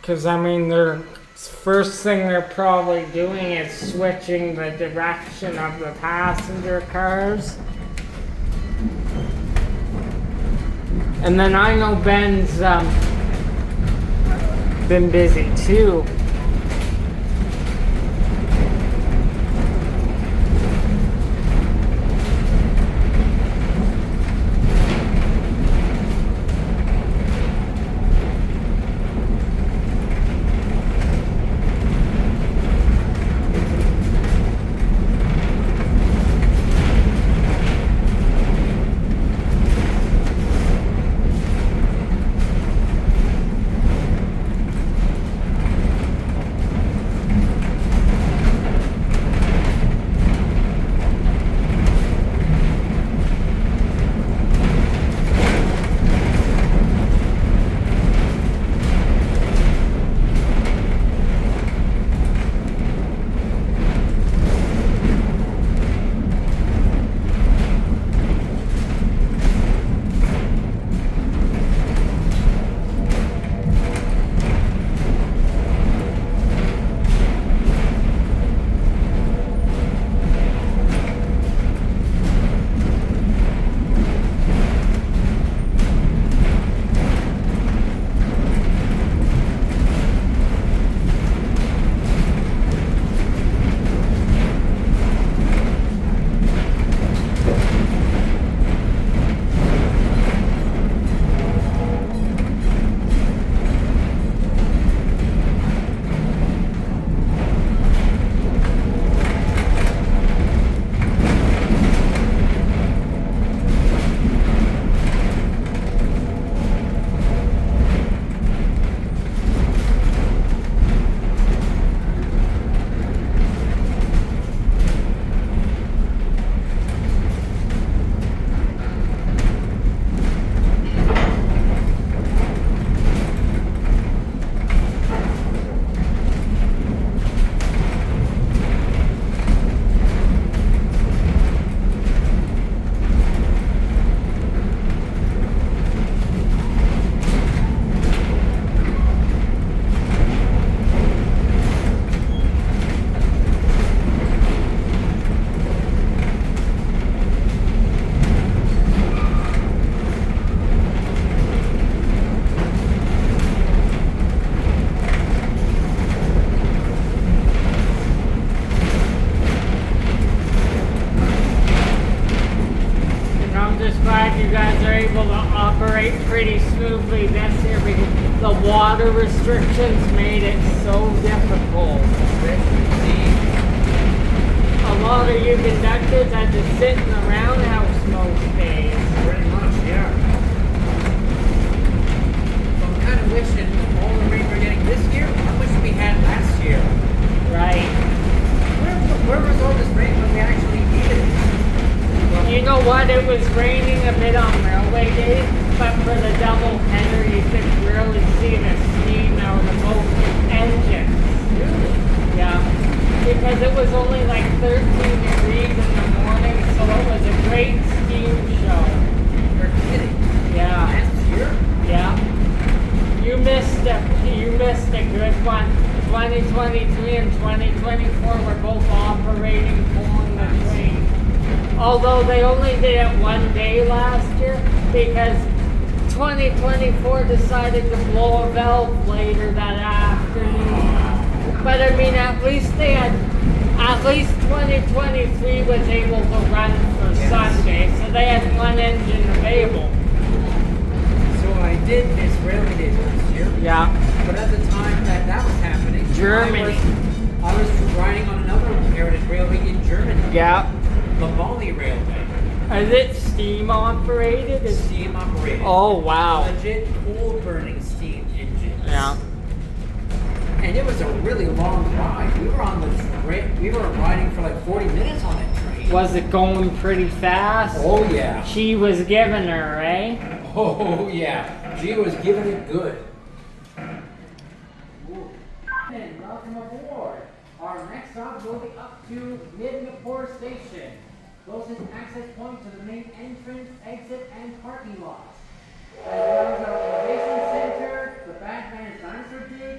Because, I mean, the first thing they're probably doing is switching the direction of the passenger cars. And then I know Ben's been busy too. Pretty smoothly this year because the water restrictions made it so difficult. A lot of you conductors had to sit in the roundhouse most days. Pretty much, yeah. So I'm kind of wishing all the rain we're getting this year, I wish we had last year. Right. Where was all this rain when we actually needed it? Well, you know what? It was raining a bit on railway days. But for the double header, you could really see the steam out of both engines. Really? Yeah. Because it was only like 13 degrees in the morning, so it was a great steam show. You're kidding. Yeah. Last year? Yeah. You missed a good one. 2023 and 2024 were both operating pulling the train. Although they only did it one day last year because 2024 decided to blow a valve later that afternoon. But I mean, at least 2023 was able to run for Sunday, so they had one engine available. So I did miss railway days last year. Yeah. But at the time that was happening, Germany. I was riding on another heritage railway in Germany. Yeah. The Bali Railway. Is it steam operated? Steam operated. Oh, wow. Legit coal burning steam engines. Yeah. And it was a really long ride. We were on the train. We were riding for like 40 minutes on that train. Was it going pretty fast? Oh yeah. She was giving her, eh? Oh yeah. She was giving it good. Ooh. And welcome aboard. Our next stop will be up to Midnapore Station. Closest access point to the main entrance, exit, and parking lot. As well as our innovation center, the Batman's Dinosaur Dig,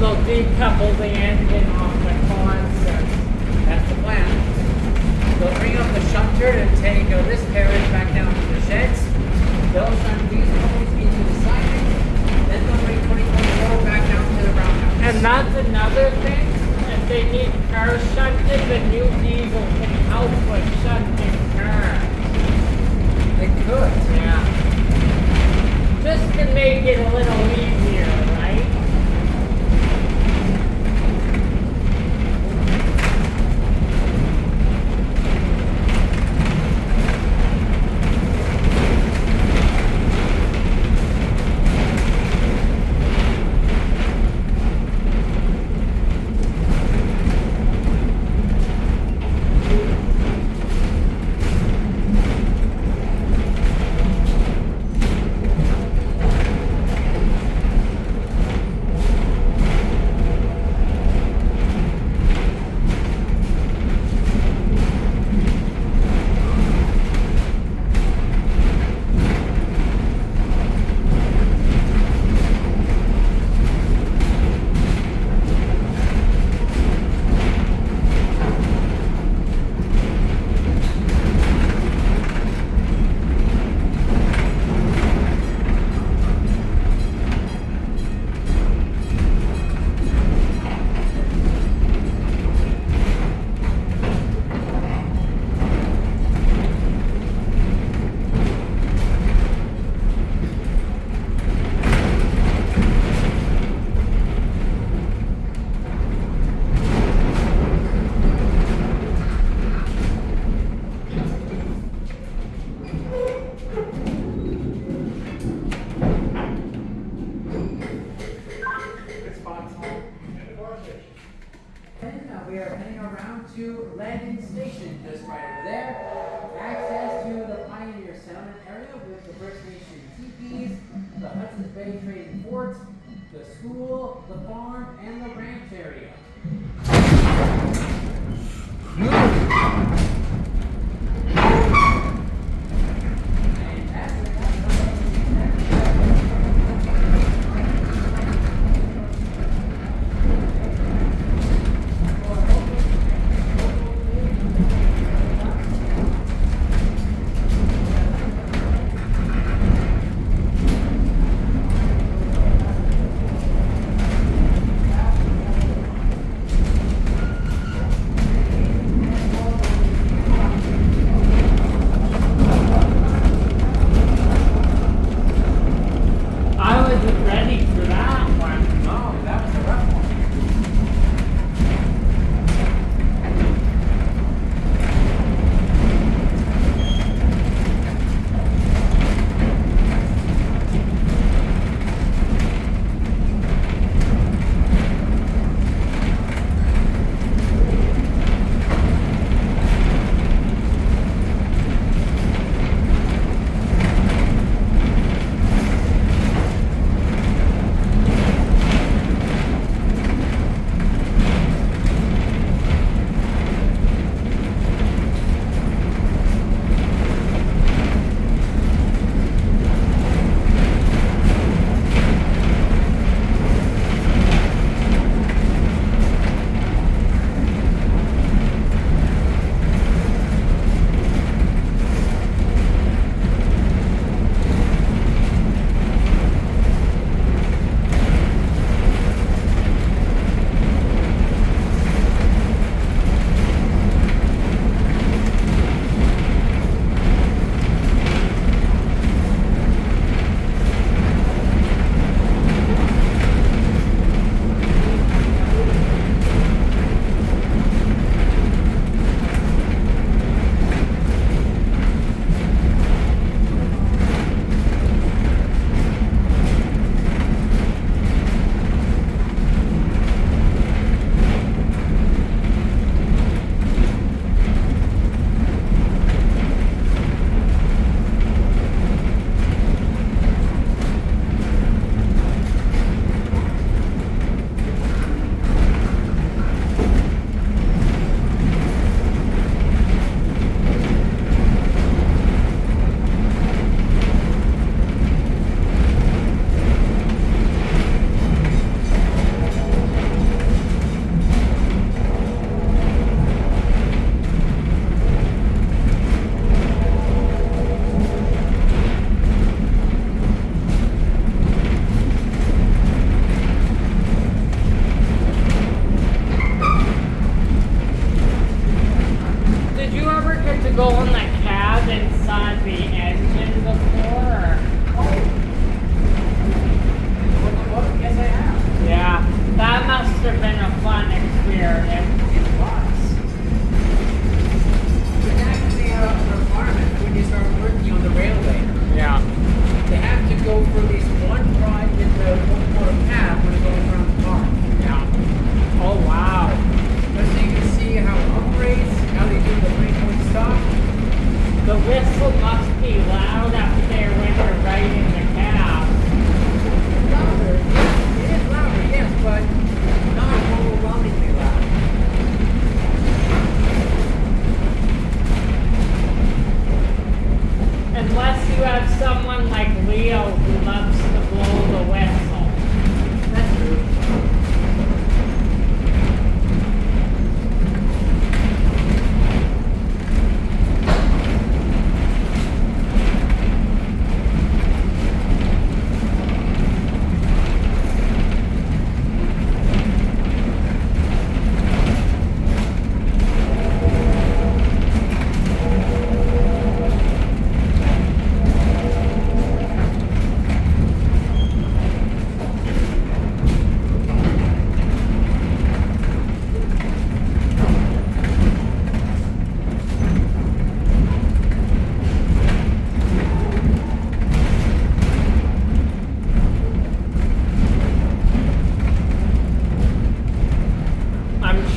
they'll decouple the engine off the constant. That's the plan. They'll bring up the shunter and take this carriage back down to the sheds. They'll send these ponies into the siding. Then they'll bring 2024 back down to the roundhouse. And that's another thing. If they need car shunted, the new diesel can output shunted cars. They could. Yeah. Just to make it a little easier, right? We are heading around to Landing Station, just right over there. Access to the Pioneer Settlement area with the First Nation teepees, the Hudson's Bay Trading Fort, the school, the farm, and the ranch area. And after that,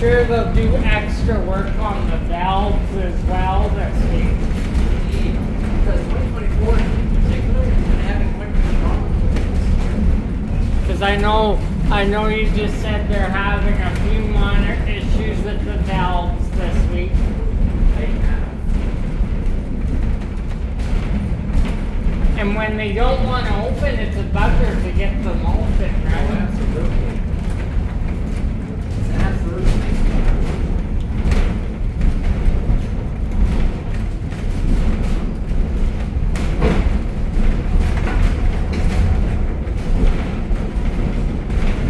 sure they'll do extra work on the valves as well this week. Because 2024 in particular is going to have quite a few problems with this. Because I know you just said they're having a few minor issues with the valves this week. They have. And when they don't want to open, it's a bugger to get them open, Oh, right? absolutely. It's absolutely.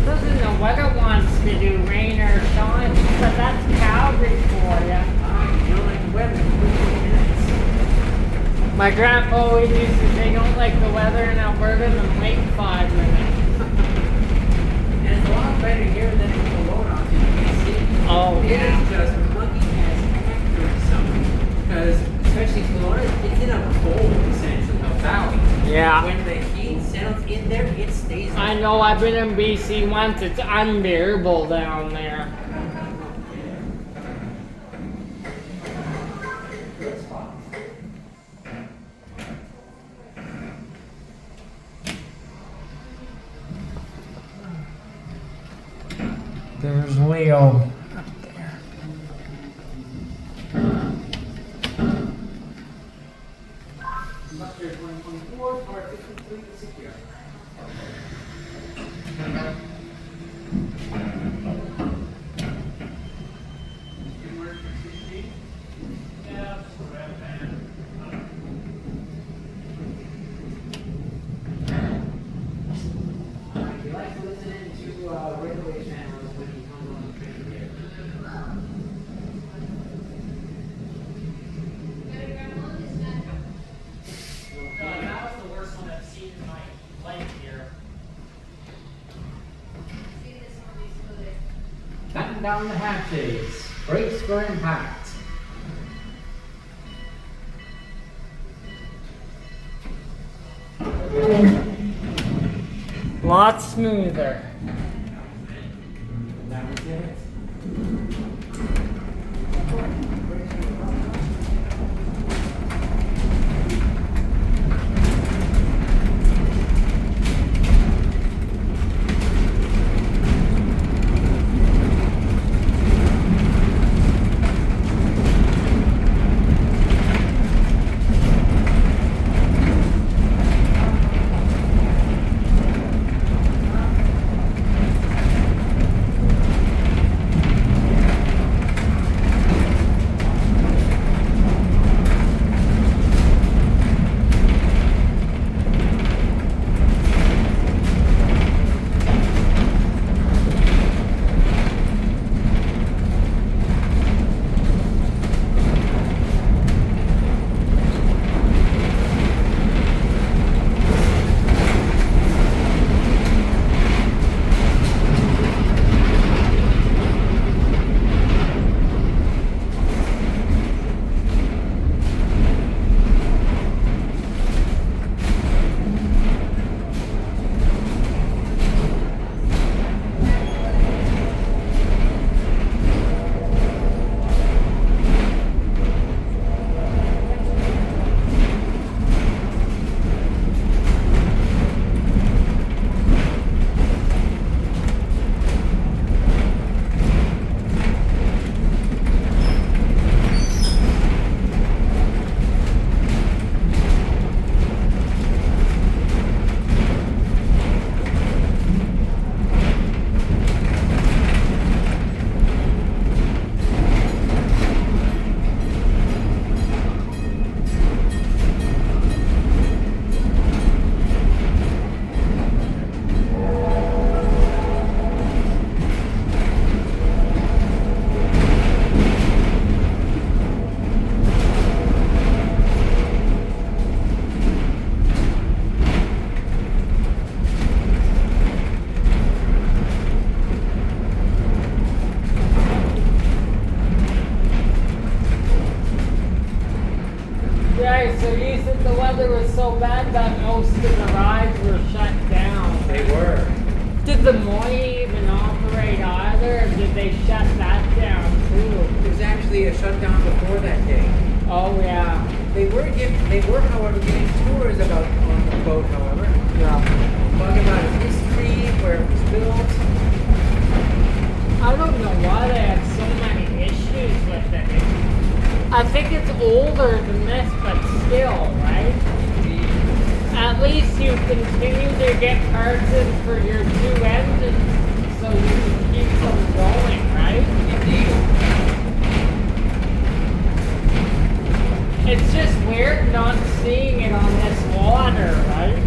Doesn't know what it wants to do, rain or shine, but that's Calgary for ya. You don't like the weather in 15 minutes. My grandpa always used to say, don't like the weather in Alberta, then wait 5 minutes. And it's a lot better here than in Kelowna in BC. Oh, It yeah. is just muggy as heck during summer. Because, especially Kelowna, it's in a bowl, essentially, a valley. Yeah. When the heat settles in there, it stays there. I know, I've been in BC once, it's unbearable down there. Good spot. There's Leo. Buster 2024, part 53 secure. He likes listening to railway channels when he comes on the train here. That was the worst one I've seen in my life here. Batten down the hatches. Brace for impact. Lot smoother. That was it. weather was so bad that most of the rides were shut down. They were. Did the Moy even operate either, or did they shut that down? shut down before that day. Oh yeah. They were, however, giving tours about on the boat, however. Yeah. Talking about its history, where it was built. I don't know why they have so many issues with it. I think it's older than this, but still, right? At least you continue to get parts in for your two engines, so you can keep them going, right? Indeed. It's just weird not seeing it on this water, right?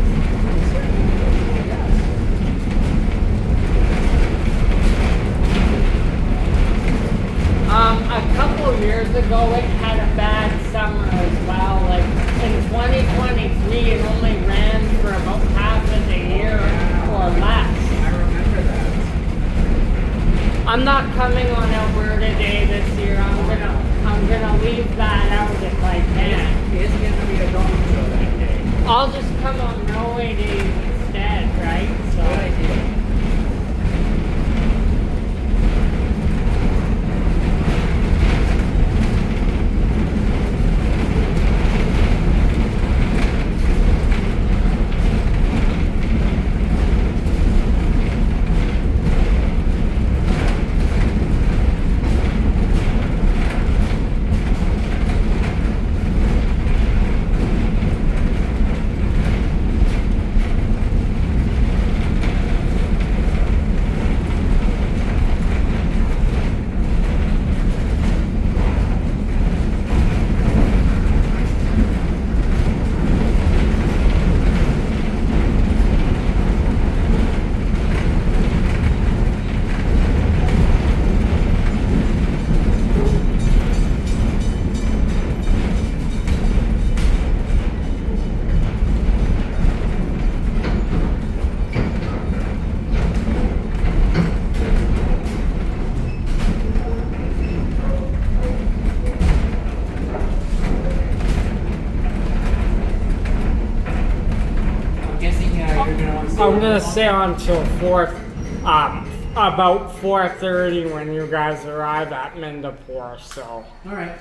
A couple years ago, it had a bad summer as well. Like in 2023, it only ran for about half of the year or less. I remember that. I'm not coming on Alberta Day this year. I'm gonna leave that out if I can. It's going to be a dog show that day. I'll just come on Railway Days instead, right? So. Good idea. I'm gonna stay on till about 4:30 when you guys arrive at Mindapore. So. All right.